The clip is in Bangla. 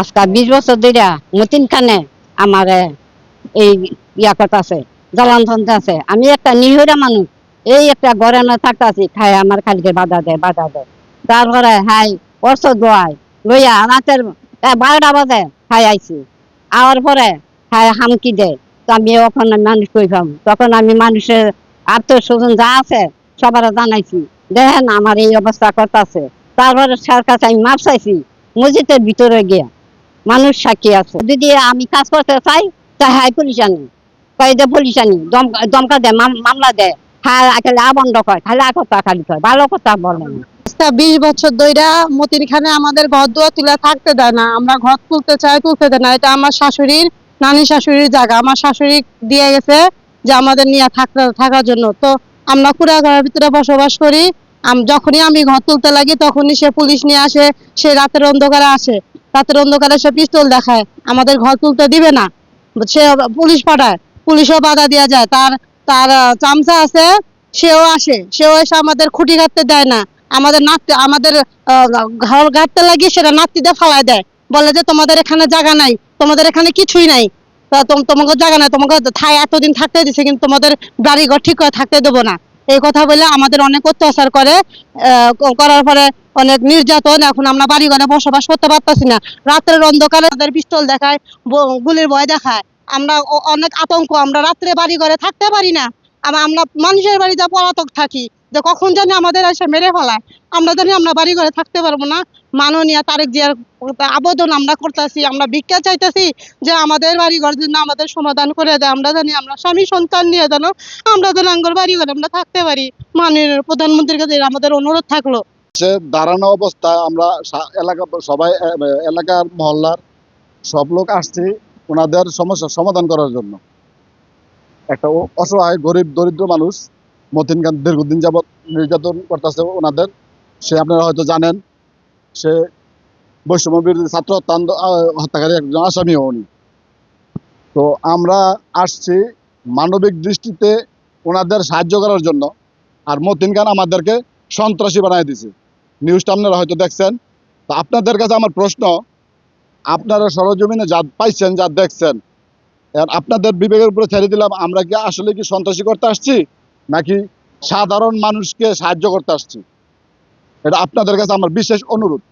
আজকে 20 বছর ধরে মতিন খানে আমার এই কথা আছে জ্বালান ধনতে আছে। আমি একটা নিহরা মানুষ, এই একটা ঘরে না থাকতেছি, খাই আমার খালিকে বাধা দেয়। তারপরে হাই অর্থ দোয়াই লইয়া রাতের 12টা বাজে খাই আইছি। আওয়ার পরে হাই হামকি দেয়। তো আমি ওখানে মানুষ কই পাবো, তখন আমি মানুষের আত্মীয় স্বজন যা আছে সবার জানাইছি, দেখেন আমার এই অবস্থা করতেছে। তারপরে স্যার কাছে আমি মাপ চাইছি মসজিদের ভিতরে গিয়া, মানুষ সাক্ষী আছে। যদি আমি কাজ করতে চাই তাই পুলিশ আনি, কয়েদে পুলিশ আনি, দমকা দেয়, মামলা দেয়। হ্যাঁ খালি বন্ধ কয়, খালি কথা খালি কয়, ভালো কথা বলে না। 20 বছর ধরে মতিন খানে আমাদের ঘর দুয়ার তুলে থাকতে দেয় না। আমরা ঘর তুলতে চাই, তুলতে দেয় না। এটা আমার শাশুড়ির, নানি শাশুড়ির জায়গা। আমার শাশুড়ি দিয়ে গেছে যে আমাদের নিয়ে থাকার জন্য। তো আমরা কুড়া ঘরের ভিতরে বসবাস করি। যখনই আমি ঘর তুলতে লাগি তখনই সে পুলিশ নিয়ে আসে। সে রাতের অন্ধকারে আসে, রাতের অন্ধকারে সে পিস্তল দেখায়, আমাদের ঘর তুলতে দিবে না। সে পুলিশ পাঠায়, পুলিশও বাধা দেওয়া যায়। তার তার চামচা আছে, সেও আসে, সেও এসে আমাদের খুঁটি কাটতে দেয় না। আমাদের নাতি, আমাদের ঘর গাড়তে লাগিয়ে সেটা নাতিদের ফালায় দেয়, বলে যে তোমাদের এখানে জায়গা নাই, তোমাদের এখানে কিছুই নাই, তোমাকে জায়গা নাই, তোমাকে এতদিন থাকতে দিছে কিন্তু তোমাদের বাড়ি ঘর ঠিক করে থাকতে দেবো না। এই কথা বলে আমাদের অনেক অত্যাচার করে। করার পরে অনেক নির্যাতন। এখন আমরা বাড়ি ঘরে বসবাস করতে পারতেছি না। রাত্রের অন্ধকারে আমাদের পিস্তল দেখায়, গুলির ভয় দেখায়। আমরা অনেক আতঙ্ক, আমরা রাত্রে বাড়ি ঘরে থাকতে পারি না। আমরা মানুষের বাড়িতে পলাতক থাকি যে কখন জানি আমাদের এসে মেরে ফেলায়। আমরা জানি আমরা বাড়ি ঘরে থাকতে পারবো না। মাননীয় তারেক জিয়ার আবেদন আমরা করতেছি, আমরা ভিক্ষা চাইতেছি যে আমাদের বাড়ি ঘর যেন আমাদের সমাধান করে দেয়। আমরা জানি আমরা স্বামী সন্তান নিয়ে যেন আমরা যেন আঙ্গর বাড়ি ঘরে আমরা থাকতে পারি। মাননীয় প্রধানমন্ত্রীর কাছে আমাদের অনুরোধ থাকলো। দাঁড়ানো অবস্থায় আমরা এলাকা সবাই, এলাকার মহল্লার সব লোক আসছি ওনাদের সমস্যার সমাধান করার জন্য। একটা অসহায় গরিব দরিদ্র মানুষ মতিন খান দীর্ঘদিন যাবৎ নির্যাতন করতেছে ওনাদের। সে আপনারা হয়তো জানেন, সে বৈষম্য বিরোধী ছাত্র হত্যাকারী একজন আসামিও উনি। তো আমরা আসছি মানবিক দৃষ্টিতে ওনাদের সাহায্য করার জন্য। আর মতিন খান আমাদেরকে সন্ত্রাসী বানাই দিছে, নিউজটা আপনারা হয়তো দেখছেন। তো আপনাদের কাছে আমার প্রশ্ন, আপনারা সরজমিনে যা পাইছেন, যা দেখছেন, আপনাদের বিবেকের উপরে ছেড়ে দিলাম, আমরা কি আসলে কি সন্ত্রাসী করতে আসছি নাকি সাধারণ মানুষকে সাহায্য করতে আসছি? এটা আপনাদের কাছে আমার বিশেষ অনুরোধ।